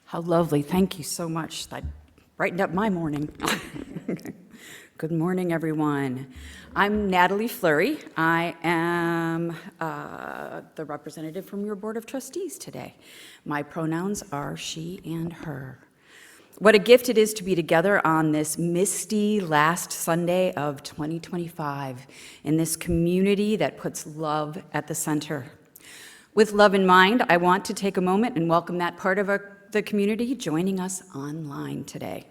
How lovely. Thank you so much. That brightened up my morning. Good morning, everyone. I'm Natalie Fleury. I am the representative from your Board of Trustees today. My pronouns are she and her. What a gift it is to be together on this misty last Sunday of 2025 in this community that puts love at the center. With love in mind, I want to take a moment and welcome that part of the community joining us online today.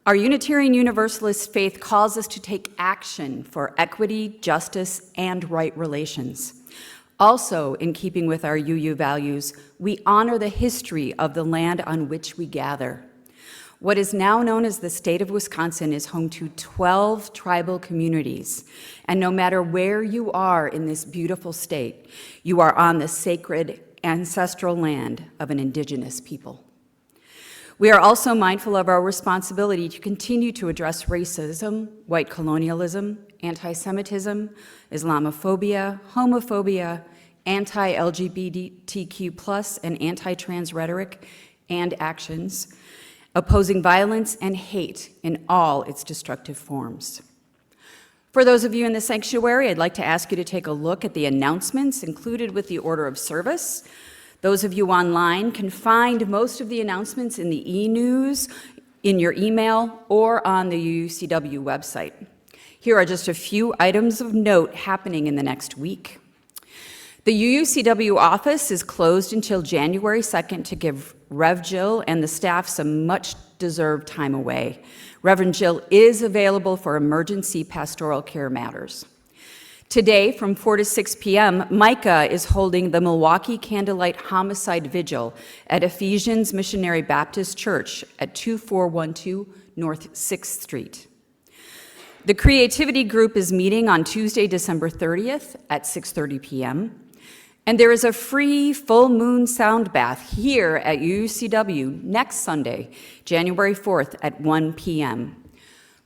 Our Unitarian Universalist faith calls us to take action for equity, justice, and right relations. Also, in keeping with our UU values, we honor the history of the land on which we gather. What is now known as the state of Wisconsin is home to 12 tribal communities. And no matter where you are in this beautiful state, you are on the sacred ancestral land of an indigenous people. We are also mindful of our responsibility to continue to address racism, white colonialism, anti-Semitism, Islamophobia, homophobia, anti-LGBTQ+, and anti-trans rhetoric and actions, opposing violence and hate in all its destructive forms. For those of you in the sanctuary, I'd like to ask you to take a look at the announcements included with the order of service. Those of you online can find most of the announcements in the e-news, in your email, or on the UUCW website. Here are just a few items of note happening in the next week. The UUCW office is closed until January 2nd to give Rev. Jill and the staff some much-deserved time away. Reverend Jill is available for emergency pastoral care matters. Today, from 4 to 6 p.m., Micah is holding the Milwaukee Candlelight Homicide Vigil at Ephesians Missionary Baptist Church at 2412 North 6th Street. The Creativity Group is meeting on Tuesday, December 30th at 6:30 p.m. And there is a free full moon sound bath here at UUCW next Sunday, January 4th at 1 p.m.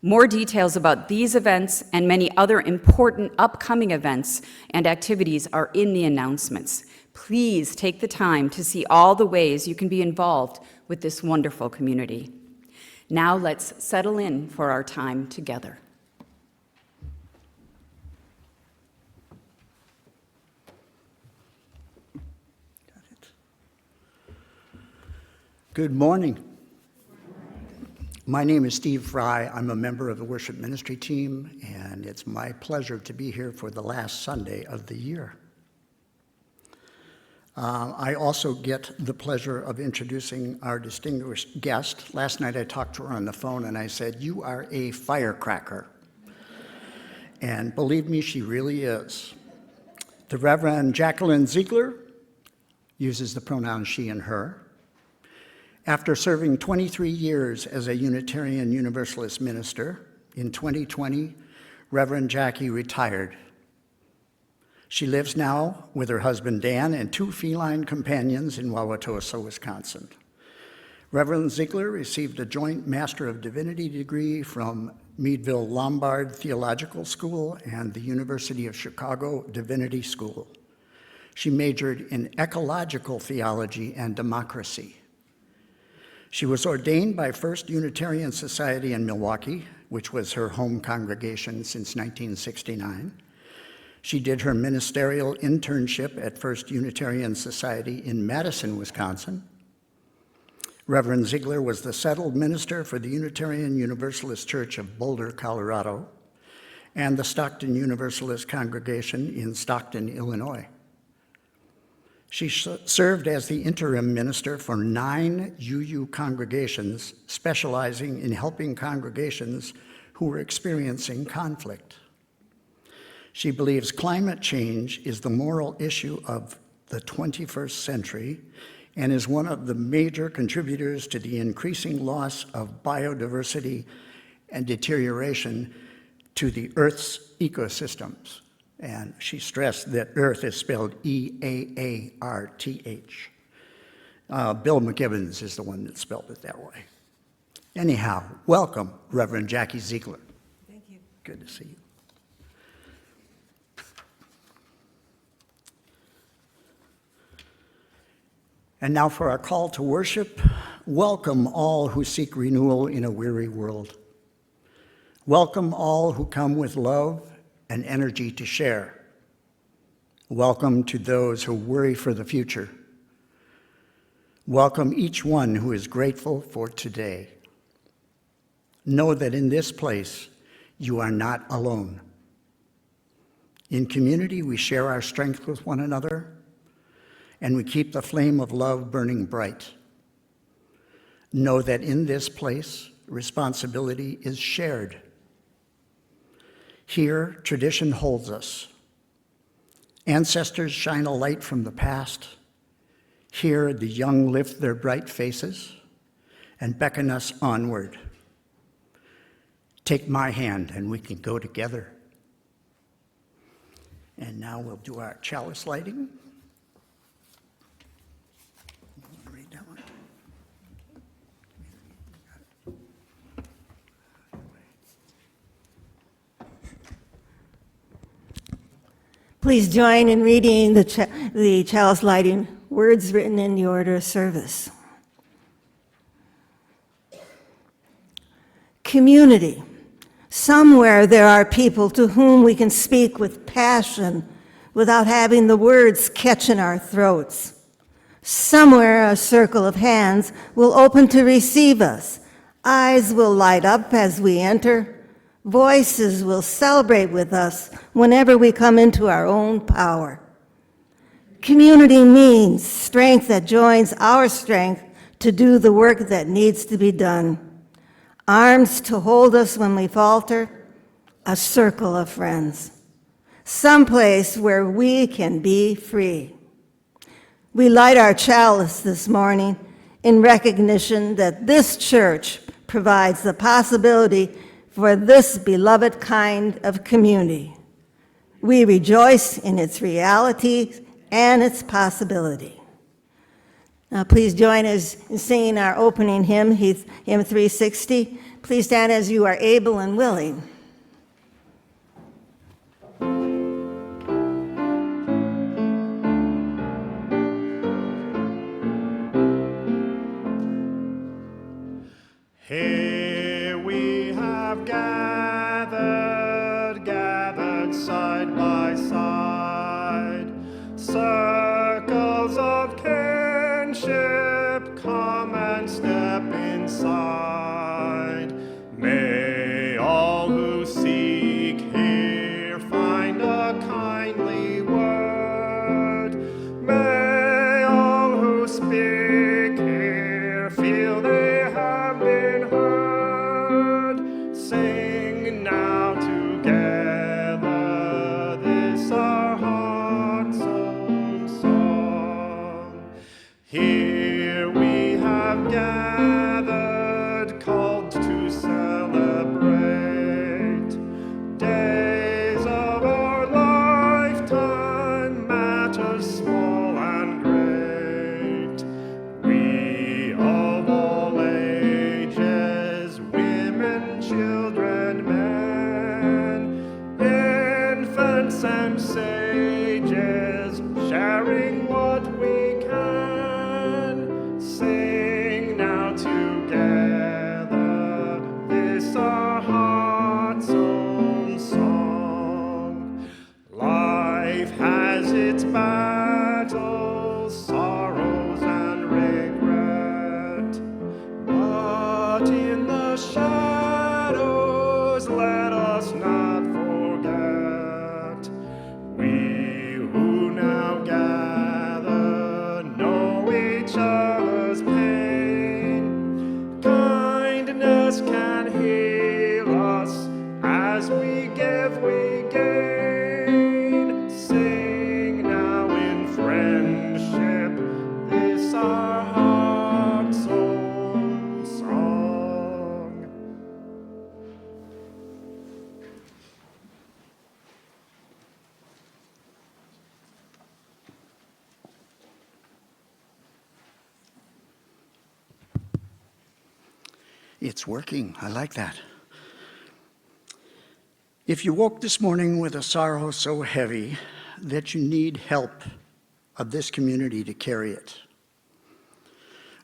More details about these events and many other important upcoming events and activities are in the announcements. Please take the time to see all the ways you can be involved with this wonderful community. Now let's settle in for our time together. Good morning. My name is Steve Frey. I'm a member of the worship ministry team, and it's my pleasure to be here for the last Sunday of the year. I also get the pleasure of introducing our distinguished guest. Last night I talked to her on the phone and I said, "You are a firecracker." And believe me, she really is. The Reverend Jacqueline Ziegler uses the pronouns she and her. After serving 23 years as a Unitarian Universalist minister, in 2020, Reverend Jackie retired. She lives now with her husband Dan and 2 feline companions in Wauwatosa, Wisconsin. Reverend Ziegler received a joint Master of Divinity degree from Meadville Lombard Theological School and the University of Chicago Divinity School. She majored in ecological theology and democracy. She was ordained by First Unitarian Society in Milwaukee, which was her home congregation since 1969. She did her ministerial internship at First Unitarian Society in Madison, Wisconsin. Reverend Ziegler was the settled minister for the Unitarian Universalist Church of Boulder, Colorado, and the Stockton Universalist Congregation in Stockton, Illinois. She served as the interim minister for 9 UU congregations, specializing in helping congregations who were experiencing conflict. She believes climate change is the moral issue of the 21st century and is one of the major contributors to the increasing loss of biodiversity and deterioration to the Earth's ecosystems. And she stressed that Earth is spelled E-A-A-R-T-H. Bill McGibbons is the one that spelled it that way. Anyhow, welcome, Reverend Jackie Ziegler. Thank you. Good to see you. And now for our call to worship. Welcome all who seek renewal in a weary world. Welcome all who come with love and energy to share. Welcome to those who worry for the future. Welcome each one who is grateful for today. Know that in this place, you are not alone. In community, we share our strength with one another, and we keep the flame of love burning bright. Know that in this place, responsibility is shared. Here, tradition holds us. Ancestors shine a light from the past. Here, the young lift their bright faces and beckon us onward. Take my hand and we can go together. And now we'll do our chalice lighting. You want to read that one? Please join in reading the chalice lighting, words written in the order of service. Community. Somewhere there are people to whom we can speak with passion without having the words catch in our throats. Somewhere a circle of hands will open to receive us. Eyes will light up as we enter. Voices will celebrate with us whenever we come into our own power. Community means strength that joins our strength to do the work that needs to be done. Arms to hold us when we falter, a circle of friends. Someplace where we can be free. We light our chalice this morning in recognition that this church provides the possibility for this beloved kind of community. We rejoice in its reality and its possibility. Now please join us in singing our opening hymn, hymn 360. Please stand as you are able and willing. Here we have gathered side by side, circles of kinship, come and step inside. May all who seek here find a kindly word. May all who speak here feel they have been heard. Sing now together this our heart's own song. Here we have gathered, called to celebrate days of our lifetime, matters small and great. We of all ages, women, children, men, infants and sages, sharing what we can. Sing now together this our heart's own song. Life has its battles, sorrows and regret, but in the shadows let us not forget. We who now gather know each other's pain. Kindness can heal us as we give, we gain. Sing now in friendship this our heart's own song. It's working. I like that. If you woke this morning with a sorrow so heavy that you need help of this community to carry it,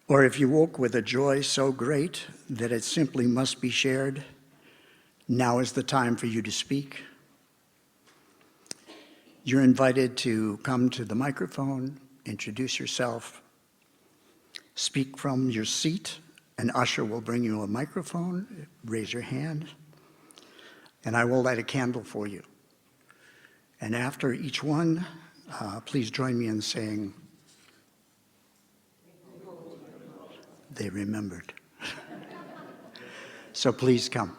Or if you woke with a joy so great that it simply must be shared, now is the time for you to speak. You're invited to come to the microphone, introduce yourself, speak from your seat. An usher will bring you a microphone, raise your hand, and I will light a candle for you. And after each one, please join me in saying, they remembered. So please come.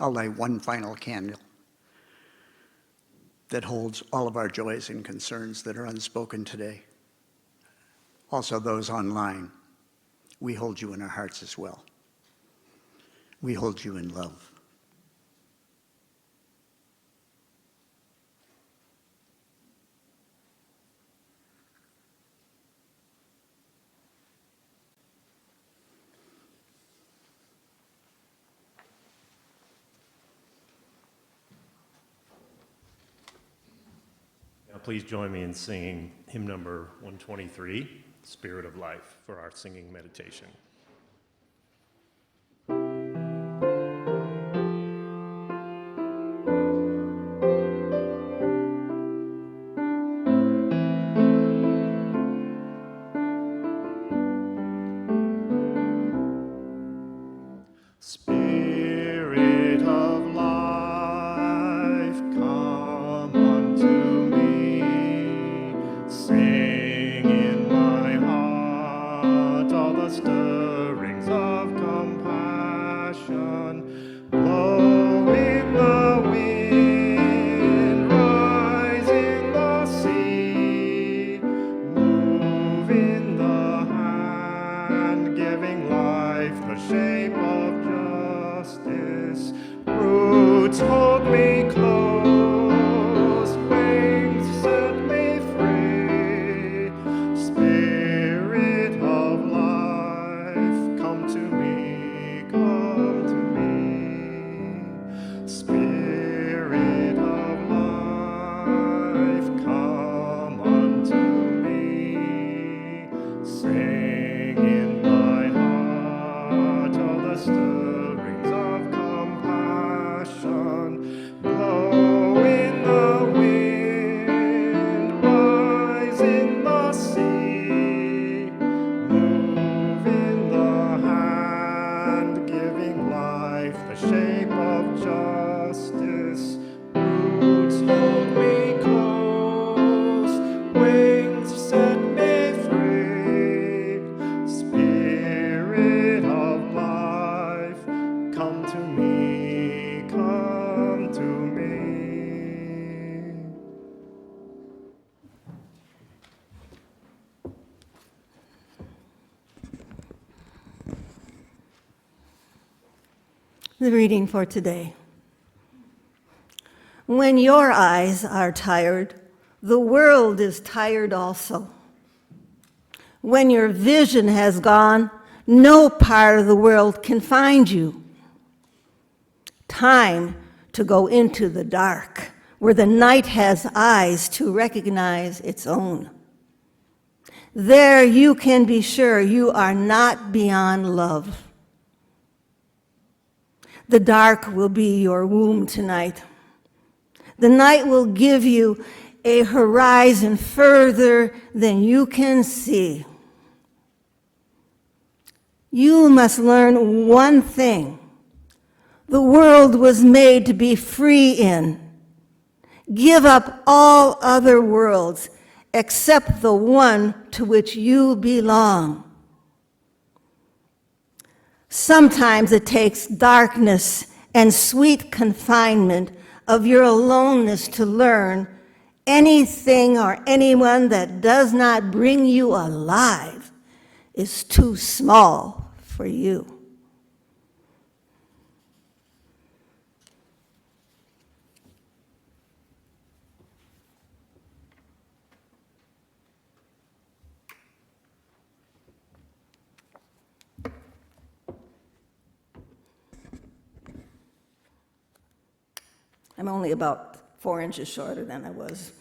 I'll light one final candle that holds all of our joys and concerns that are unspoken today. Also those online, we hold you in our hearts as well. We hold you in love. Now please join me in singing hymn number 123, Spirit of Life, for our singing meditation. Spirit of life, come unto me. Sing in my heart all the stirrings of compassion. Blow in the wind, rise in the sea. Move in the hand, giving life the shape of justice. Roots hold me close, wings set me free. Spirit of life, come to me, come to me. Spirit of life, come unto me. Sing in my heart all the stirrings of compassion. Blow in the wind, rise in the sea. Move in the hand, giving life the shape of justice. Roots hold me close, wings set me free. Spirit of life, come to me, come to me. The reading for today. When your eyes are tired, the world is tired also. When your vision has gone, no part of the world can find you. Time to go into the dark, where the night has eyes to recognize its own. There you can be sure you are not beyond love. The dark will be your womb tonight. The night will give you a horizon further than you can see. You must learn one thing. The world was made to be free in. Give up all other worlds except the one to which you belong. Sometimes it takes darkness and sweet confinement of your aloneness to learn anything or anyone that does not bring you alive is too small for you. I'm only about 4 inches shorter than I was.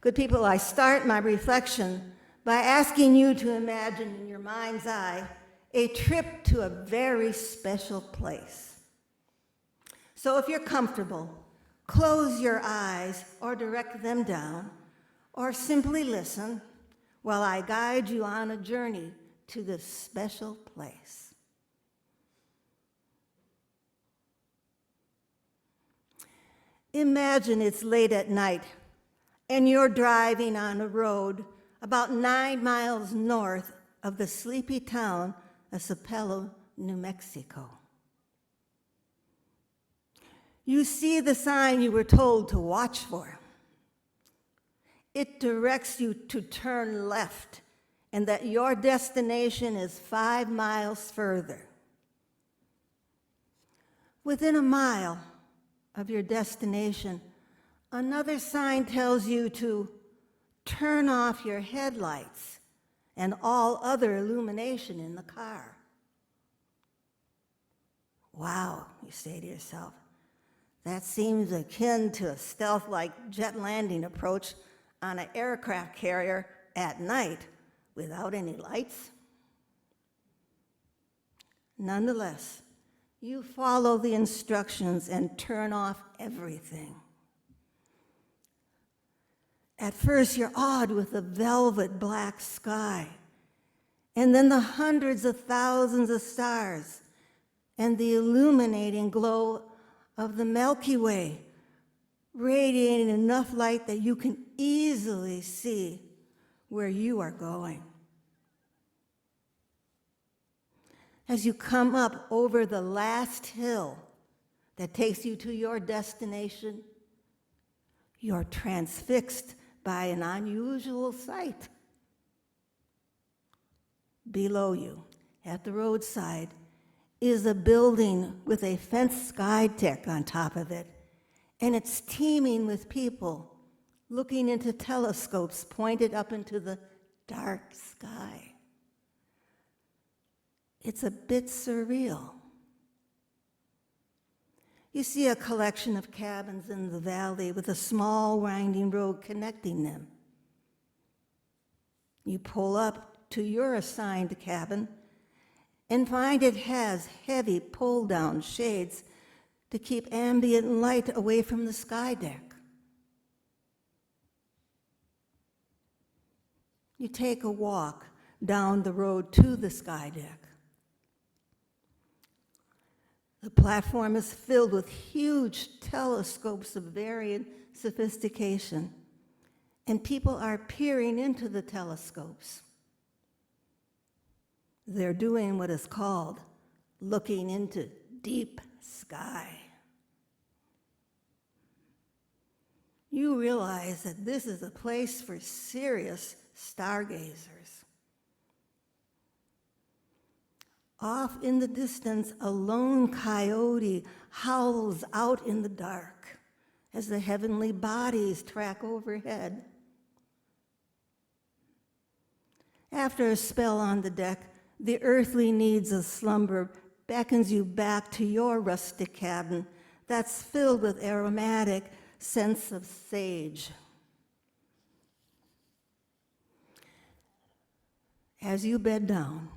Good people, I start my reflection by asking you to imagine in your mind's eye a trip to a very special place. So if you're comfortable, close your eyes or direct them down, or simply listen while I guide you on a journey to this special place. Imagine it's late at night and you're driving on a road about 9 miles north of the sleepy town of Sapelo, New Mexico. You see the sign you were told to watch for. It directs you to turn left and that your destination is 5 miles further. Within a mile of your destination, another sign tells you to turn off your headlights and all other illumination in the car. Wow, you say to yourself, that seems akin to a stealth-like jet landing approach on an aircraft carrier at night without any lights. Nonetheless, you follow the instructions and turn off everything. At first, you're awed with the velvet black sky, and then the hundreds of thousands of stars, and the illuminating glow of the Milky Way, radiating enough light that you can easily see where you are going. As you come up over the last hill that takes you to your destination, you're transfixed by an unusual sight. Below you, at the roadside, is a building with a fenced sky deck on top of it, and it's teeming with people looking into telescopes pointed up into the dark sky. It's a bit surreal. You see a collection of cabins in the valley with a small winding road connecting them. You pull up to your assigned cabin and find it has heavy pull-down shades to keep ambient light away from the sky deck. You take a walk down the road to the sky deck. The platform is filled with huge telescopes of varying sophistication, and people are peering into the telescopes. They're doing what is called looking into deep sky. You realize that this is a place for serious stargazers. Off in the distance, a lone coyote howls out in the dark as the heavenly bodies track overhead. After a spell on the deck, the earthly needs of slumber beckons you back to your rustic cabin that's filled with aromatic scents of sage. As you bed down,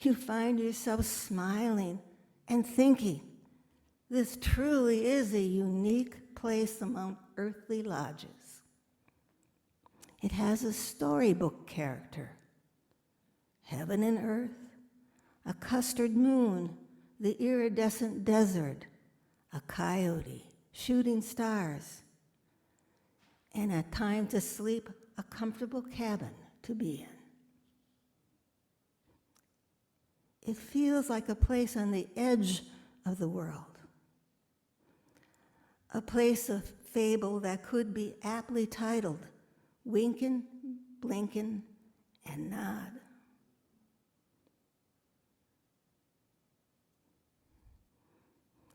you find yourself smiling and thinking, this truly is a unique place among earthly lodges. It has a storybook character, heaven and earth, a custard moon, the iridescent desert, a coyote, shooting stars, and a time to sleep, a comfortable cabin to be in. It feels like a place on the edge of the world, a place of fable that could be aptly titled Winkin', Blinkin', and Nod.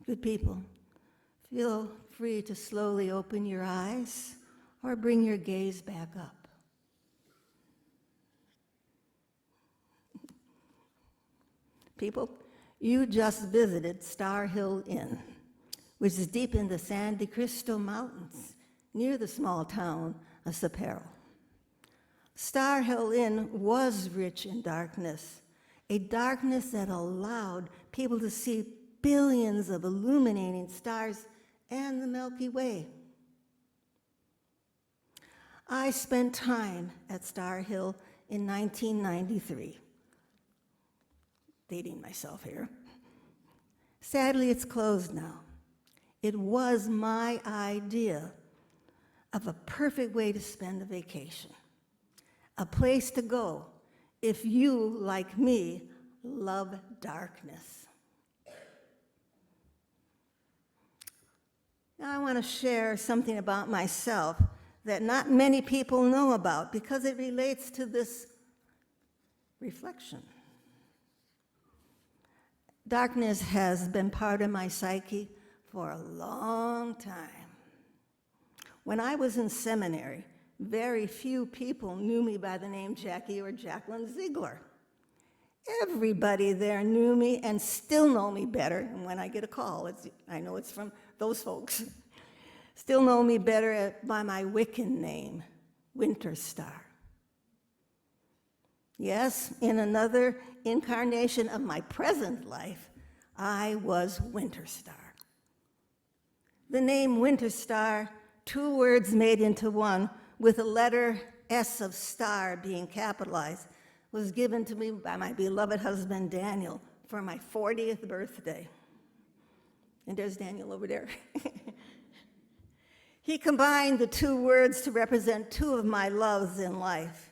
Good people, feel free to slowly open your eyes or bring your gaze back up. People, you just visited Star Hill Inn, which is deep in the San de Cristo Mountains, near the small town apparel. Star Hill Inn was rich in darkness, a darkness that allowed people to see billions of illuminating stars and the Milky Way. I spent time at Star Hill in 1993. Dating myself here. Sadly, it's closed now. It was my idea of a perfect way to spend a vacation, a place to go if you, like me, love darkness. Now I want to share something about myself that not many people know about because it relates to this reflection. Darkness has been part of my psyche for a long time. When I was in seminary, very few people knew me by the name Jackie or Jacqueline Ziegler. Everybody there knew me and still know me better. And when I get a call, I know it's from those folks. Still know me better by my Wiccan name, Winter Star. Yes, in another incarnation of my present life, I was Winter Star. The name Winter Star, two words made into one, with a letter S of star being capitalized, was given to me by my beloved husband, Daniel, for my 40th birthday. And there's Daniel over there. He combined the two words to represent two of my loves in life.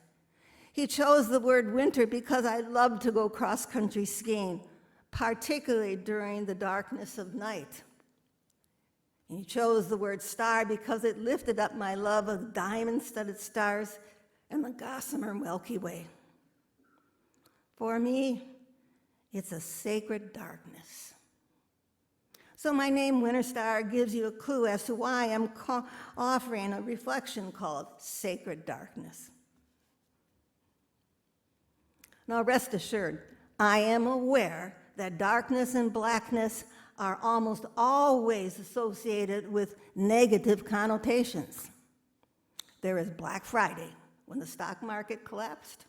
He chose the word winter because I love to go cross-country skiing, particularly during the darkness of night. And he chose the word star because it lifted up my love of diamond-studded stars and the gossamer Milky Way. For me, it's a sacred darkness. So my name, Winter Star, gives you a clue as to why I'm offering a reflection called Sacred Darkness. Now rest assured, I am aware that darkness and blackness are almost always associated with negative connotations. There is Black Friday, when the stock market collapsed,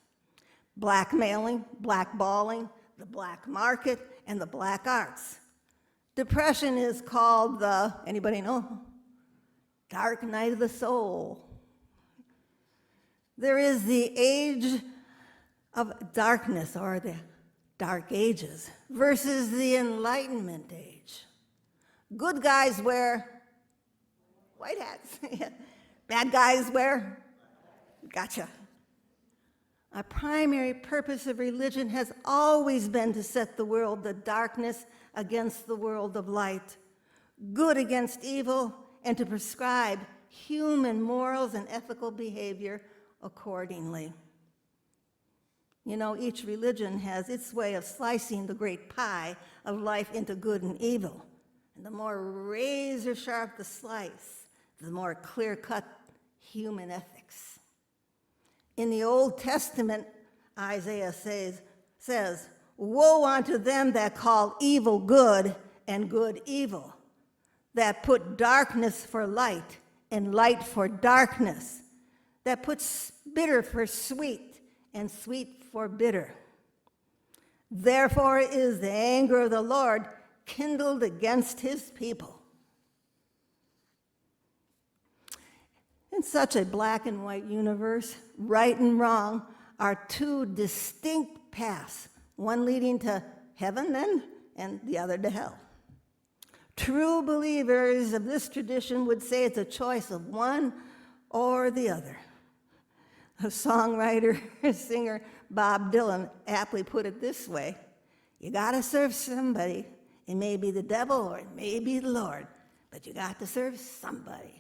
blackmailing, blackballing, the black market, and the black arts. Depression is called the, anybody know? Dark night of the soul. There is the age of darkness, or the Dark Ages, versus the Enlightenment age. Good guys wear white hats. Bad guys wear, gotcha. A primary purpose of religion has always been to set the world of darkness against the world of light, good against evil, and to prescribe human morals and ethical behavior accordingly. You know, each religion has its way of slicing the great pie of life into good and evil. And the more razor sharp the slice, the more clear-cut human ethics. In the Old Testament, Isaiah says, "Woe unto them that call evil good and good evil, that put darkness for light and light for darkness, that puts bitter for sweet and sweet for bitter. Therefore is the anger of the Lord kindled against his people." In such a black and white universe, right and wrong are two distinct paths, one leading to heaven then, and the other to hell. True believers of this tradition would say it's a choice of one or the other. A songwriter, singer Bob Dylan aptly put it this way: you gotta serve somebody. It may be the devil or it may be the Lord, but you got to serve somebody.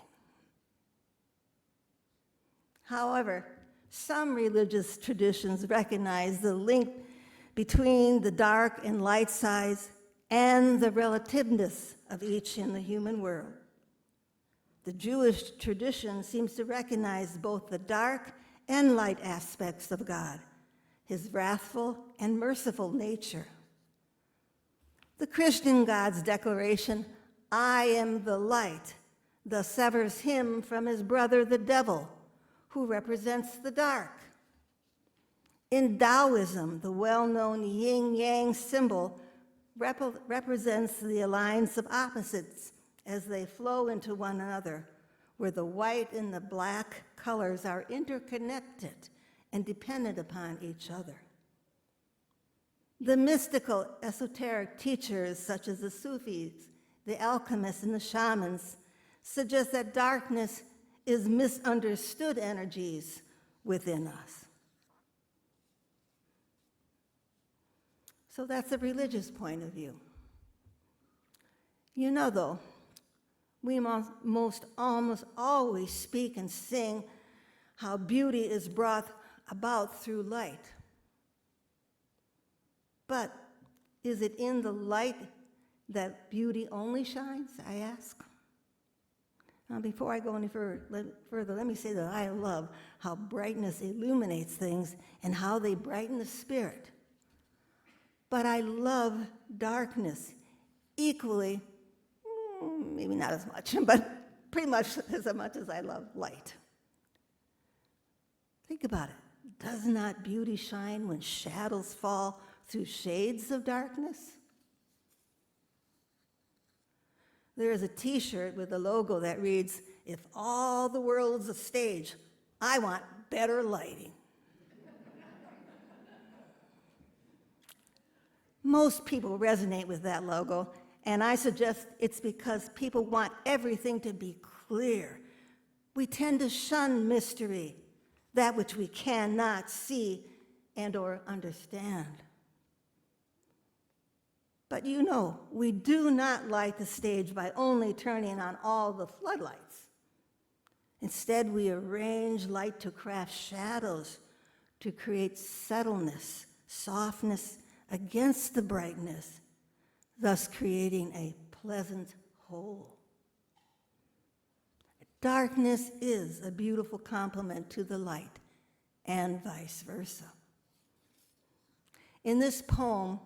However, some religious traditions recognize the link between the dark and light sides and the relativeness of each in the human world. The Jewish tradition seems to recognize both the dark and light aspects of God, his wrathful and merciful nature. The Christian God's declaration, "I am the light," thus severs him from his brother, the devil, who represents the dark. In Taoism, the well-known yin-yang symbol represents the alliance of opposites as they flow into one another, where the white and the black colors are interconnected and dependent upon each other. The mystical, esoteric teachers, such as the Sufis, the alchemists, and the shamans, suggest that darkness is misunderstood energies within us. So that's a religious point of view. You know, though, we almost always speak and sing how beauty is brought about through light. But is it in the light that beauty only shines, I ask? Now, before I go any further, let me say that I love how brightness illuminates things and how they brighten the spirit. But I love darkness equally, maybe not as much, but pretty much as I love light. Think about it. Does not beauty shine when shadows fall through shades of darkness? There is a t-shirt with a logo that reads, "If all the world's a stage, I want better lighting." Most people resonate with that logo, and I suggest it's because people want everything to be clear. We tend to shun mystery, that which we cannot see and or understand. But you know, we do not light the stage by only turning on all the floodlights. Instead, we arrange light to craft shadows, to create subtleness, softness against the brightness, thus creating a pleasant whole. Darkness is a beautiful complement to the light, and vice versa. In this poem,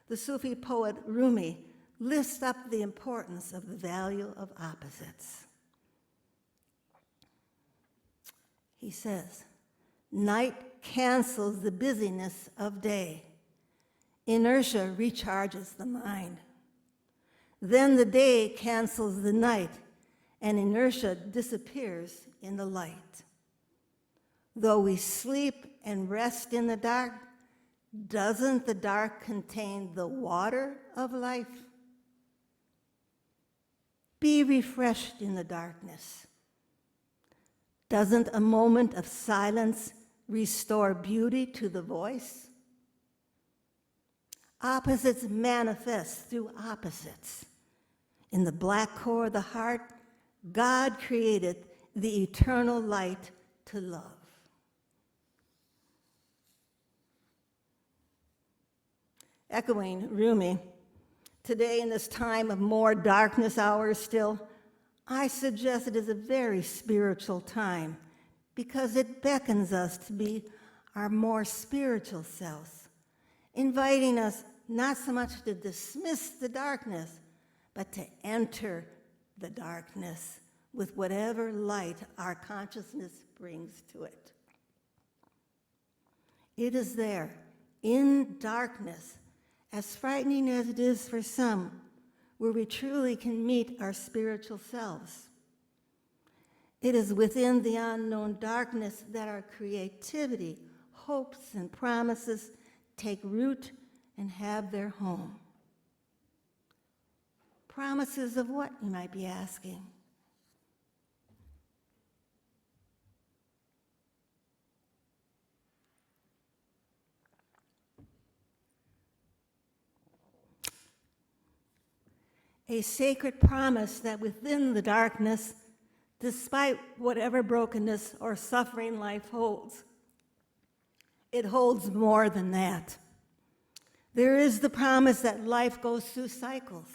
the Sufi poet Rumi lifts up the importance of the value of opposites. He says, "Night cancels the busyness of day. Inertia recharges the mind. Then the day cancels the night, and inertia disappears in the light. Though we sleep and rest in the dark, doesn't the dark contain the water of life? Be refreshed in the darkness. Doesn't a moment of silence restore beauty to the voice? Opposites manifest through opposites. In the black core of the heart, God created the eternal light to love." Echoing Rumi, today in this time of more darkness hours still, I suggest it is a very spiritual time because it beckons us to be our more spiritual selves, inviting us not so much to dismiss the darkness, but to enter the darkness with whatever light our consciousness brings to it. It is there, in darkness, as frightening as it is for some, where we truly can meet our spiritual selves. It is within the unknown darkness that our creativity, hopes, and promises take root and have their home. Promises of what, you might be asking? A sacred promise that within the darkness, despite whatever brokenness or suffering life holds, it holds more than that. There is the promise that life goes through cycles.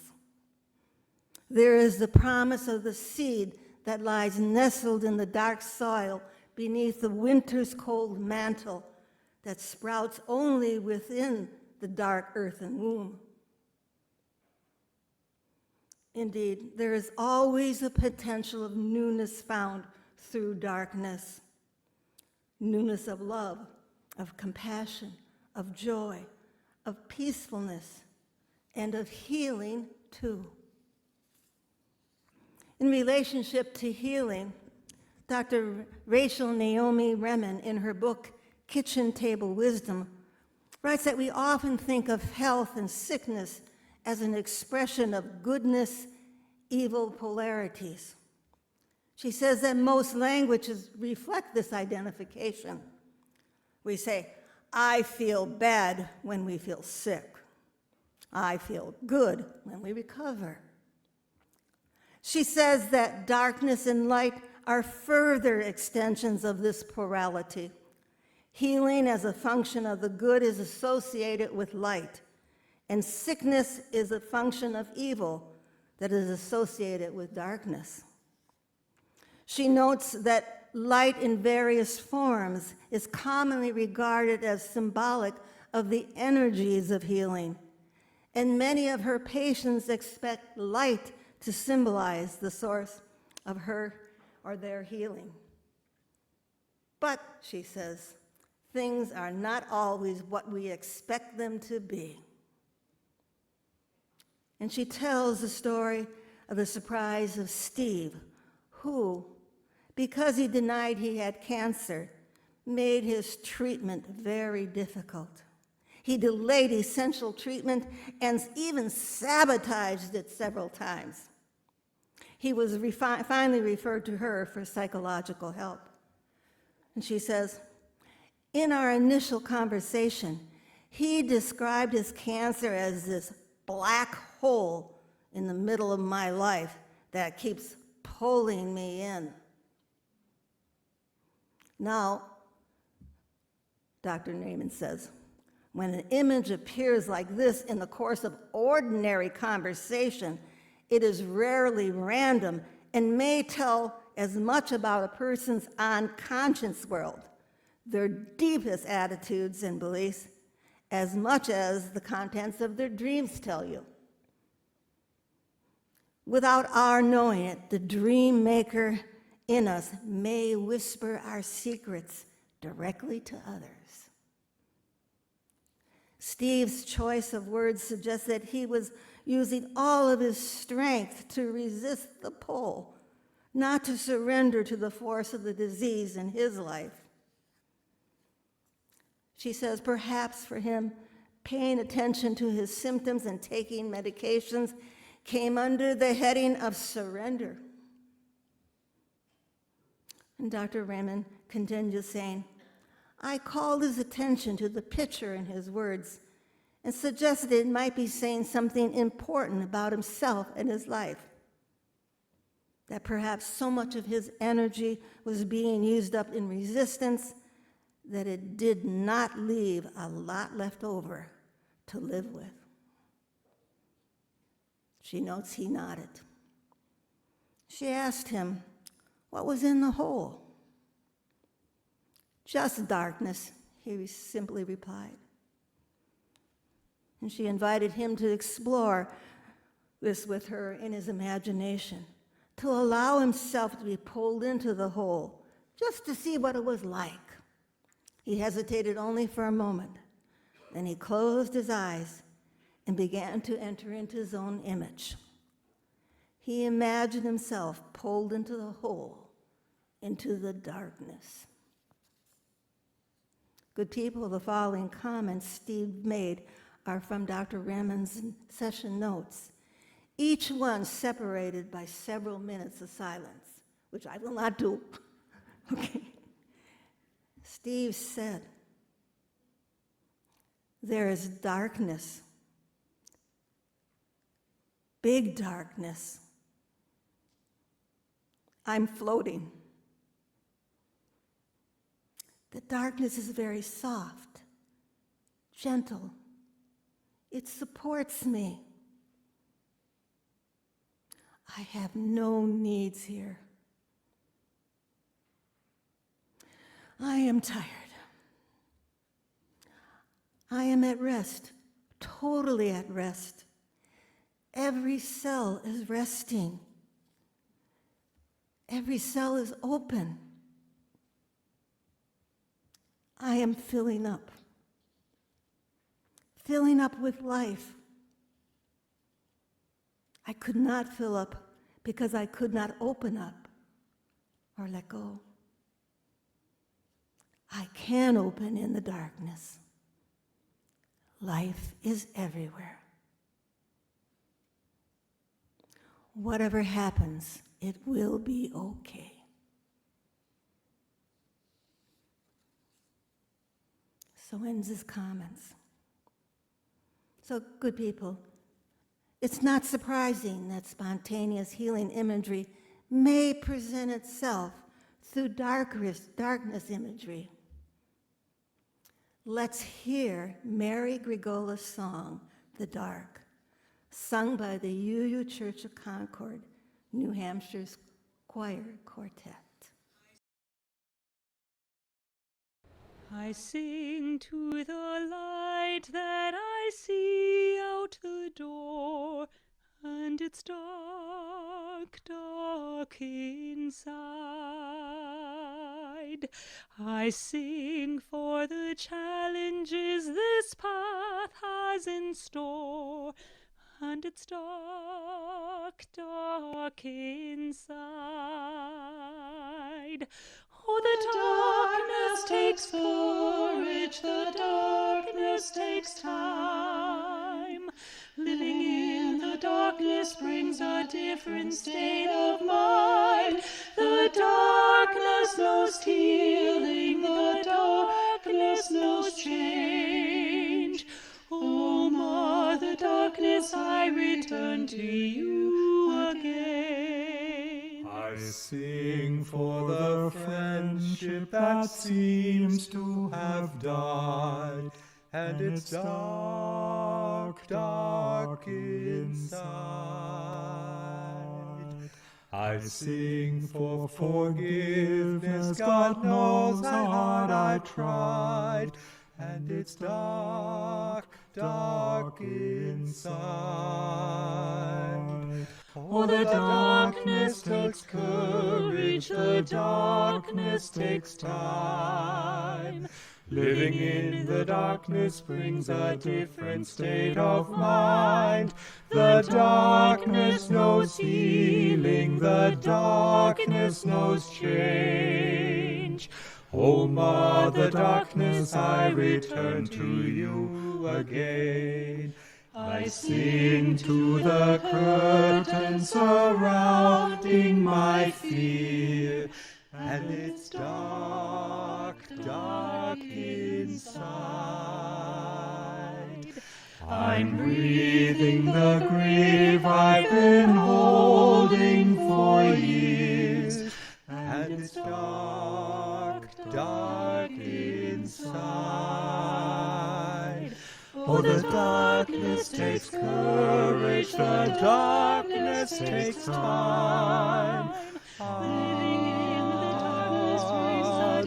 There is the promise of the seed that lies nestled in the dark soil beneath the winter's cold mantle that sprouts only within the dark earthen womb. Indeed, there is always a potential of newness found through darkness. newness of love, of compassion, of joy, of peacefulness, and of healing too. In relationship to healing, Dr. Rachel Naomi Remen, in her book, Kitchen Table Wisdom, writes that we often think of health and sickness as an expression of goodness, evil polarities. She says that most languages reflect this identification. We say, I feel bad when we feel sick. I feel good when we recover. She says that darkness and light are further extensions of this plurality. Healing as a function of the good is associated with light, and sickness is a function of evil that is associated with darkness. She notes that light in various forms is commonly regarded as symbolic of the energies of healing, and many of her patients expect light to symbolize the source of her or their healing. But, she says, things are not always what we expect them to be. And she tells the story of the surprise of Steve, who, because he denied he had cancer, made his treatment very difficult. He delayed essential treatment and even sabotaged it several times. He was finally referred to her for psychological help. And she says, in our initial conversation, he described his cancer as this black hole in the middle of my life that keeps pulling me in. Now, Dr. Naiman says, when an image appears like this in the course of ordinary conversation, it is rarely random and may tell as much about a person's unconscious world, their deepest attitudes and beliefs, as much as the contents of their dreams tell you. Without our knowing it, the dream maker in us may whisper our secrets directly to others. Steve's choice of words suggests that he was using all of his strength to resist the pull, not to surrender to the force of the disease in his life. She says perhaps for him, paying attention to his symptoms and taking medications came under the heading of surrender. And Dr. Raymond continues saying, I called his attention to the picture in his words and suggested it might be saying something important about himself and his life. That perhaps so much of his energy was being used up in resistance that it did not leave a lot left over to live with. She notes he nodded. She asked him, what was in the hole? Just darkness, he simply replied. And she invited him to explore this with her in his imagination, to allow himself to be pulled into the hole, just to see what it was like. He hesitated only for a moment. Then he closed his eyes and began to enter into his own image. He imagined himself pulled into the hole, into the darkness. Good people, the following comments Steve made are from Dr. Ramon's session notes, each one separated by several minutes of silence, which I will not do. Okay. Steve said, there is darkness, big darkness. I'm floating. The darkness is very soft, gentle. It supports me. I have no needs here. I am tired. I am at rest, totally at rest. Every cell is resting. Every cell is open. I am filling up with life. I could not fill up because I could not open up or let go. I can open in the darkness. Life is everywhere. Whatever happens, it will be okay. So ends his comments. So, good people, it's not surprising that spontaneous healing imagery may present itself through darkness imagery. Let's hear Mary Grigola's song, The Dark, sung by the UU Church of Concord, New Hampshire's choir quartet. I sing to the light that I see out the door, and it's dark, dark inside. I sing for the challenges this path has in store, and it's dark, dark inside. Oh, the darkness takes courage, the darkness takes time. Living in the darkness brings a different state of mind. The darkness knows healing, the darkness knows change. O Mother Darkness, I return to you again. I sing for the friendship that seems to have died, and it's dark, dark inside. I sing for forgiveness, God knows how hard I tried, and it's dark, dark inside. Oh, the darkness takes courage, the darkness takes time. Living in the darkness brings a different state of mind. The darkness knows healing, the darkness knows change. O Mother Darkness, I return to you again. I sing to the curtain surrounding my fear, and it's dark, dark inside. I'm breathing the grave I've been holding for years, and it's dark, dark inside. Oh, the darkness takes courage, the darkness takes time. A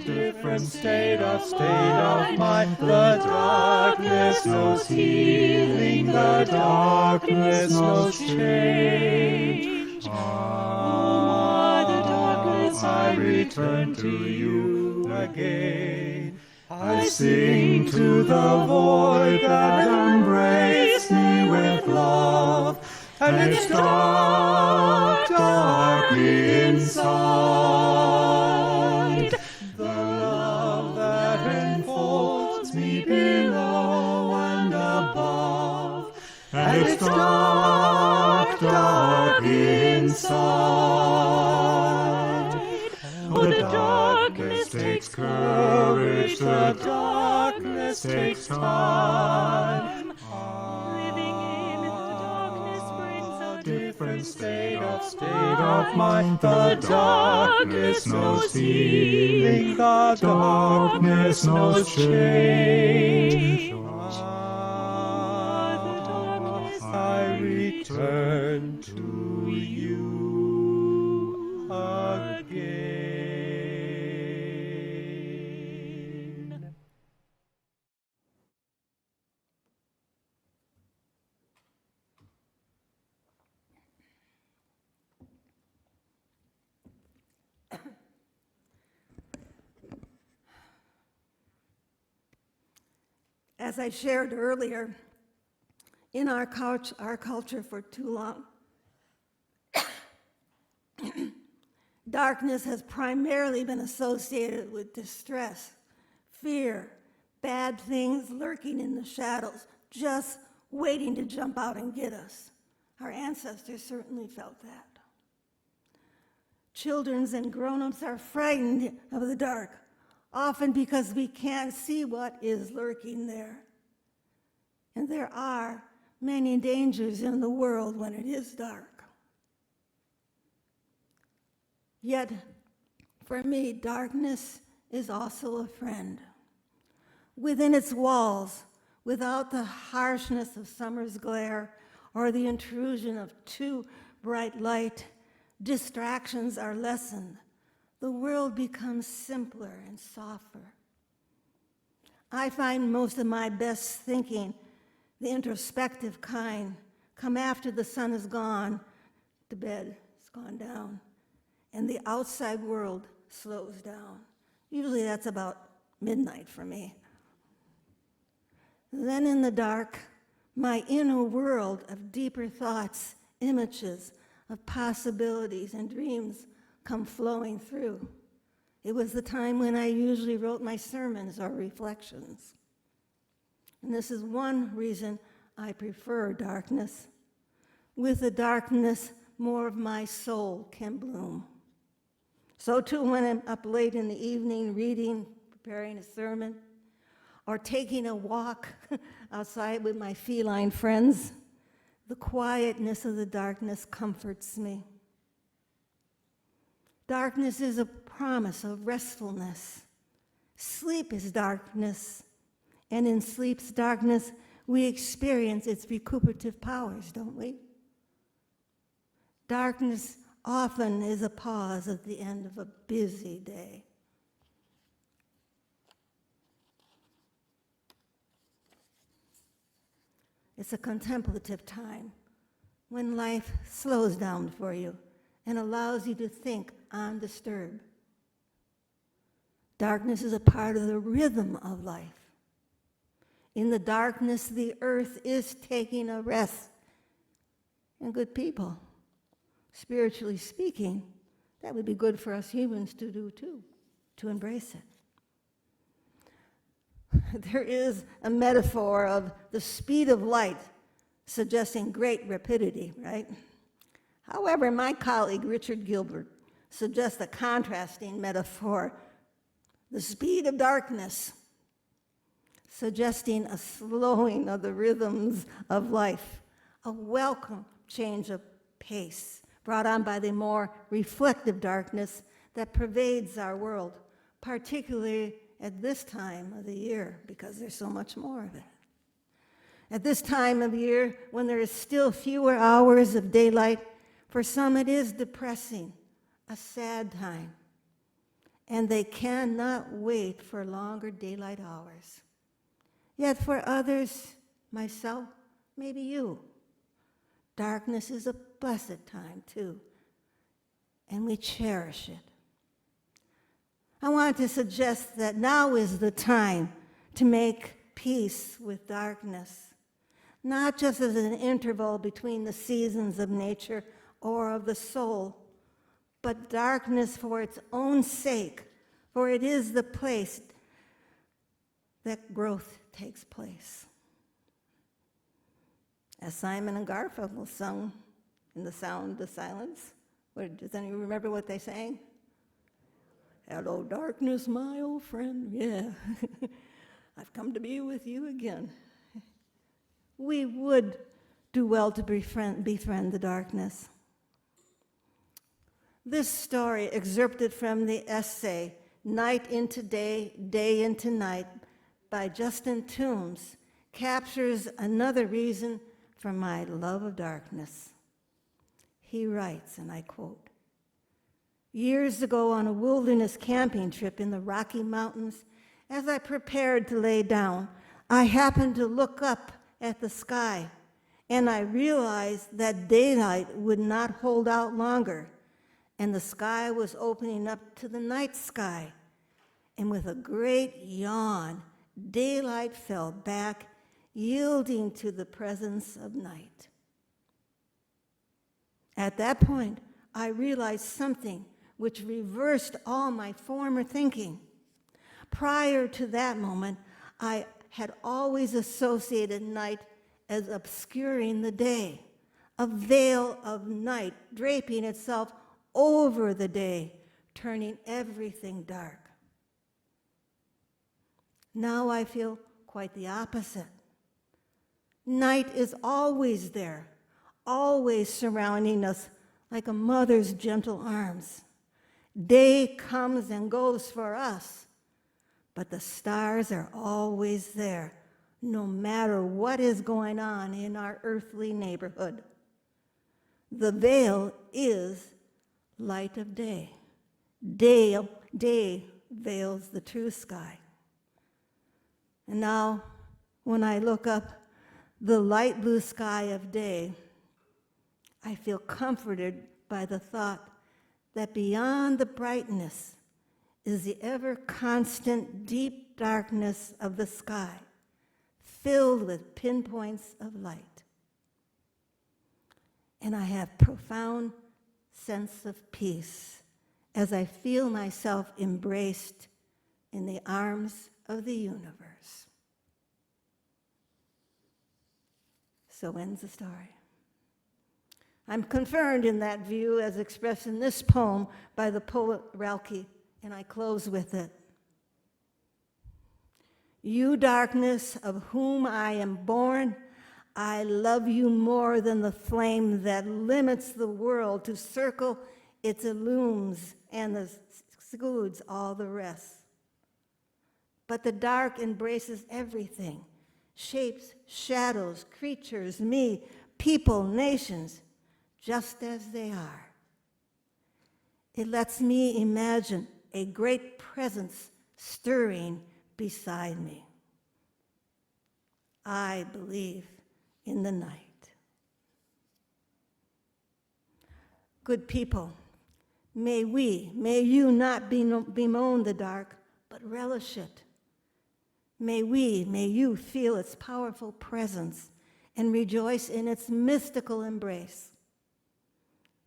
different state of mind. The darkness knows healing, the darkness knows change. The darkness, I return to you again. I sing to the void that embraced me with love, and it's dark, dark inside. The love that enfolds me below and above, and it's dark, dark inside. Oh, the darkness takes courage, the darkness takes time. Living in the darkness brings a Different state of mind. The darkness knows healing, the darkness knows change. I return to you again. As I shared earlier, in our culture for too long, darkness has primarily been associated with distress, fear, bad things lurking in the shadows, just waiting to jump out and get us. Our ancestors certainly felt that. Children and grown-ups are frightened of the dark, often because we can't see what is lurking there. And there are many dangers in the world when it is dark. Yet, for me, darkness is also a friend. Within its walls, without the harshness of summer's glare or the intrusion of too bright light, distractions are lessened. The world becomes simpler and softer. I find most of my best thinking, the introspective kind, come after the sun is gone to bed, it's gone down, and the outside world slows down. Usually that's about midnight for me. Then in the dark, my inner world of deeper thoughts, images, of possibilities and dreams come flowing through. It was the time when I usually wrote my sermons or reflections. And this is one reason I prefer darkness. With the darkness, more of my soul can bloom. So too when I'm up late in the evening reading, preparing a sermon, or taking a walk outside with my feline friends, the quietness of the darkness comforts me. Darkness is a promise of restfulness. Sleep is darkness, and in sleep's darkness, we experience its recuperative powers, don't we? Darkness often is a pause at the end of a busy day. It's a contemplative time when life slows down for you and allows you to think undisturbed. Darkness is a part of the rhythm of life. In the darkness, the earth is taking a rest. And good people, spiritually speaking, that would be good for us humans to do too, to embrace it. There is a metaphor of the speed of light suggesting great rapidity, right? However, my colleague Richard Gilbert suggests a contrasting metaphor, the speed of darkness, suggesting a slowing of the rhythms of life, a welcome change of pace brought on by the more reflective darkness that pervades our world, particularly at this time of the year, because there's so much more of it. At this time of year, when there is still fewer hours of daylight, for some it is depressing, a sad time, and they cannot wait for longer daylight hours. Yet for others, myself, maybe you, darkness is a blessed time too, and we cherish it. I want to suggest that now is the time to make peace with darkness, not just as an interval between the seasons of nature or of the soul, but darkness for its own sake, for it is the place that growth takes place. As Simon and Garfunkel sung in The Sound of Silence, does anyone remember what they sang? Hello, darkness, my old friend. Yeah, I've come to be with you again. We would do well to befriend the darkness. This story, excerpted from the essay Night into Day, Day into Night by Justin Toombs, captures another reason for my love of darkness. He writes, and I quote, "Years ago on a wilderness camping trip in the Rocky Mountains, as I prepared to lay down, I happened to look up at the sky, and I realized that daylight would not hold out longer, and the sky was opening up to the night sky. And with a great yawn daylight fell back, yielding to the presence of night. At that point, I realized something which reversed all my former thinking. Prior to that moment, I had always associated night as obscuring the day, a veil of night draping itself over the day, turning everything dark. Now I feel quite the opposite. Night is always there, always surrounding us like a mother's gentle arms. Day comes and goes for us, but the stars are always there, no matter what is going on in our earthly neighborhood. The veil is light of day. Day veils the true sky. And now, when I look up the light blue sky of day, I feel comforted by the thought that beyond the brightness is the ever-constant deep darkness of the sky, filled with pinpoints of light. And I have profound sense of peace as I feel myself embraced in the arms of the universe. So ends the story. I'm confirmed in that view as expressed in this poem by the poet Rilke, and I close with it. You darkness of whom I am born, I love you more than the flame that limits the world to circle its illumes and excludes all the rest. But the dark embraces everything, shapes, shadows, creatures, me, people, nations, just as they are. It lets me imagine a great presence stirring beside me. I believe in the night. Good people, may you not bemoan the dark, but relish it. May you feel its powerful presence and rejoice in its mystical embrace.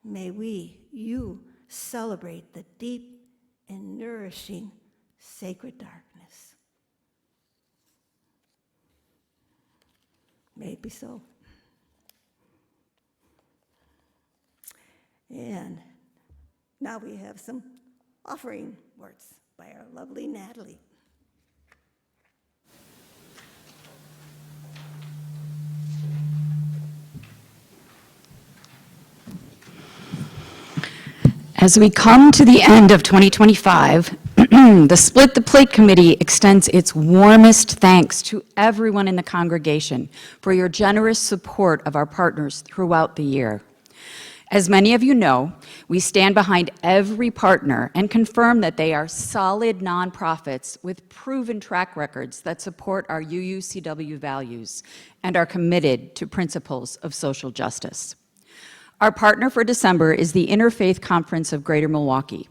May you celebrate the deep and nourishing sacred darkness. May it be so. And now we have some offering words by our lovely Natalie. As we come to the end of 2025, the Split the Plate Committee extends its warmest thanks to everyone in the congregation for your generous support of our partners throughout the year. As many of you know, we stand behind every partner and confirm that they are solid nonprofits with proven track records that support our UUCW values and are committed to principles of social justice. Our partner for December is the Interfaith Conference of Greater Milwaukee.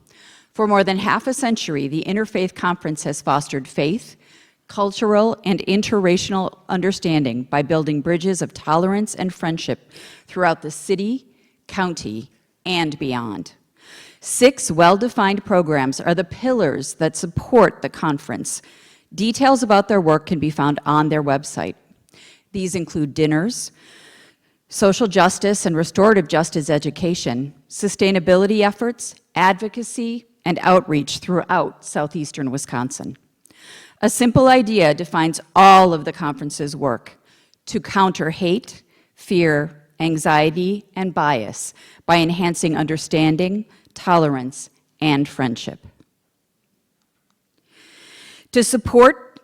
For more than half a century, the Interfaith Conference has fostered faith, cultural, and interracial understanding by building bridges of tolerance and friendship throughout the city, county, and beyond. 6 well-defined programs are the pillars that support the conference. Details about their work can be found on their website. These include dinners, social justice and restorative justice education, sustainability efforts, advocacy, and outreach throughout southeastern Wisconsin. A simple idea defines all of the conference's work: to counter hate, fear, anxiety, and bias by enhancing understanding, tolerance, and friendship. To support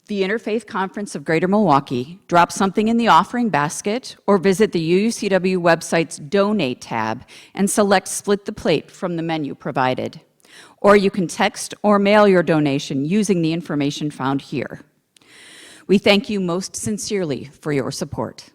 the Interfaith Conference of Greater Milwaukee, drop something in the offering basket or visit the UUCW website's Donate tab and select Split the Plate from the menu provided. Or you can text or mail your donation using the information found here. We thank you most sincerely for your support.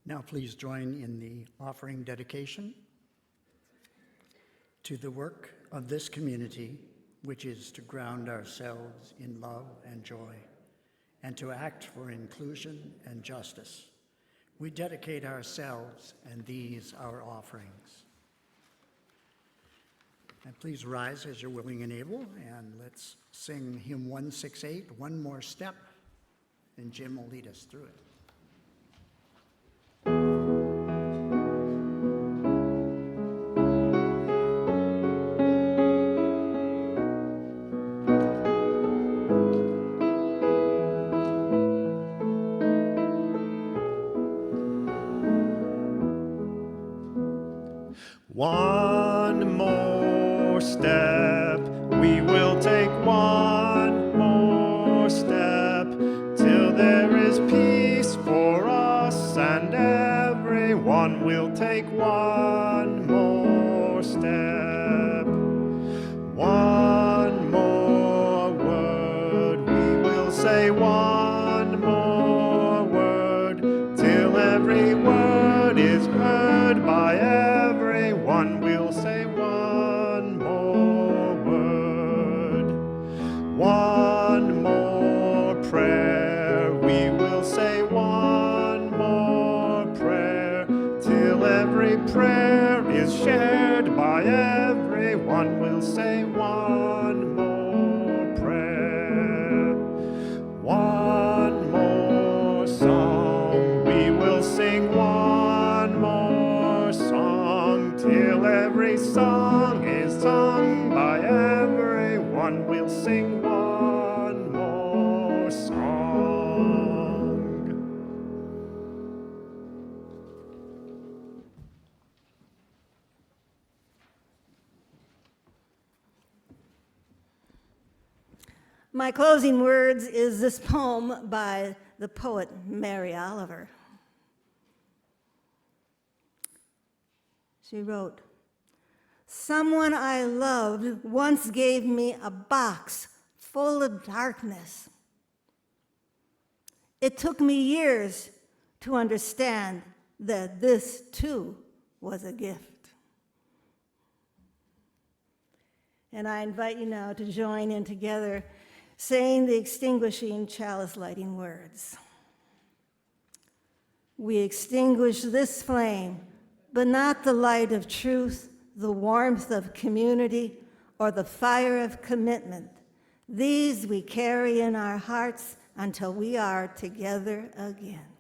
Now please join in the offering dedication to the work of this community, which is to ground ourselves in love and joy, and to act for inclusion and justice. We dedicate ourselves and these our offerings. And please rise as you're willing and able, and let's sing hymn 168, One More Step, and Jim will lead us through it. One more step, we will take one more step, till there is peace for us and everyone. We'll take one more step, one more word, we will say one more word, till every word is heard by everyone. We'll say one more word, one more prayer. We will say one more prayer, till every prayer is shared by everyone. We'll say one more prayer, one more song. We will sing one more song, till every song is sung by everyone. We'll sing one more song. My closing words is this poem by the poet Mary Oliver. She wrote, "Someone I loved once gave me a box full of darkness. It took me years to understand that this too was a gift." And I invite you now to join in together saying the extinguishing chalice lighting words. We extinguish this flame, but not the light of truth, the warmth of community, or the fire of commitment. These we carry in our hearts until we are together again.